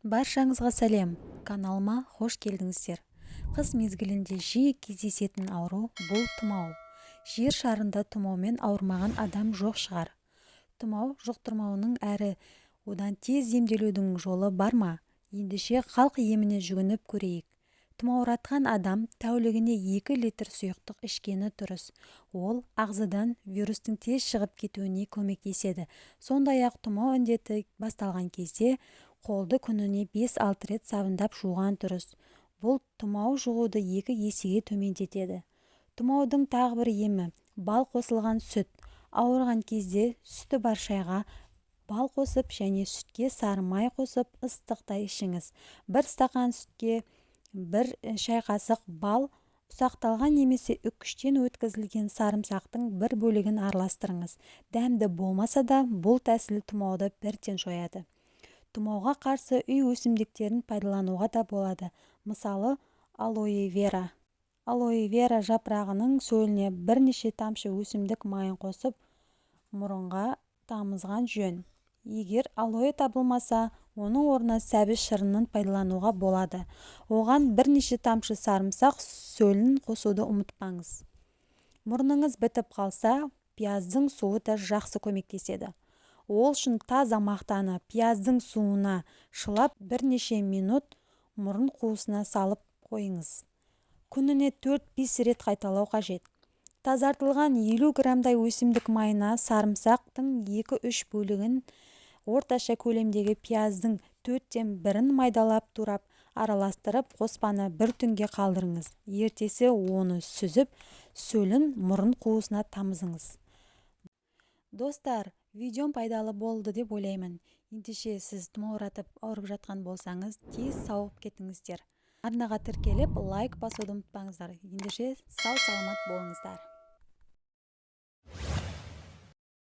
Баршаңызға сәлем, каналыма қош келдіңіздер. Қыс мезгілінде жиі кездесетін ауру бұл тұмау. Жер шарында тұмаумен ауырмаған адам жоқ шығар. Тұмау жұқтырмауының әрі одан тез емделудің жолы бар ма? Ендеше халық еміне жүгініп көрейік. Тұмауратқан адам тәулігіне 2 литр сұйықтық ішкені дұрыс. Ол ағзадан вирустың тез шығып кетуіне көмектеседі. Сондай-ақ тұмау індеті басталған кезде қолды күніне 5-6 рет сабындап жуған дұрыс. Бұл тұмау жұғуды 2 есеге төмендетеді. Тұмаудың тағы бір емі бал қосылған сүт. Ауырған кезде сүті бар шайға бал қосып және сүтке сары май қосып ыстықта ішіңіз. 1 стақан сүтке 1 шай қасық бал, ұсақталған немесе үккіштен өткізілген сарымсақтың 1 бөлігін араластырыңыз. Дәмді болмаса да бұл тәсіл тұмауды бірден жояды. Тұмауға қарсы үй өсімдіктерін пайдалануға да болады. Мысалы, алоэ вера. Алоэ вера жапырағының сөліне бірнеше тамшы өсімдік майын қосып, мұрынға тамызған жөн. Егер алоэ табылмаса, оның орнына сәбіз шырынын пайдалануға болады. Оған бірнеше тамшы сарымсақ сөлін қосуды ұмытпаңыз. Мұрныңыз бітіп қалса, пияздың суы да жақсы көмектеседі. Ол үшін таза мақтаны пияздың суына шылап бірнеше минут мұрын қуысына салып қойыңыз. Күніне 4-5 рет қайталау қажет. Тазартылған 50 грамдай өсімдік майына сарымсақтың 2-3 бөлігін орташа көлемдегі пияздың 4-тен 1-ін майдалап турап араластырып қоспаны 1 түнге қалдырыңыз. Ертесі оны сүзіп, сөлін мұрын қуысына тамызыңыз. Достар, видеом пайдалы болды деп ойлаймын. Ендеше сіз тұмауратып ауырып жатқан болсаңыз, тез сауығып кетіңіздер. Арнаға тіркеліп, лайк басуды ұмытпаңыздар. Ендеше сау саламат болыңыздар.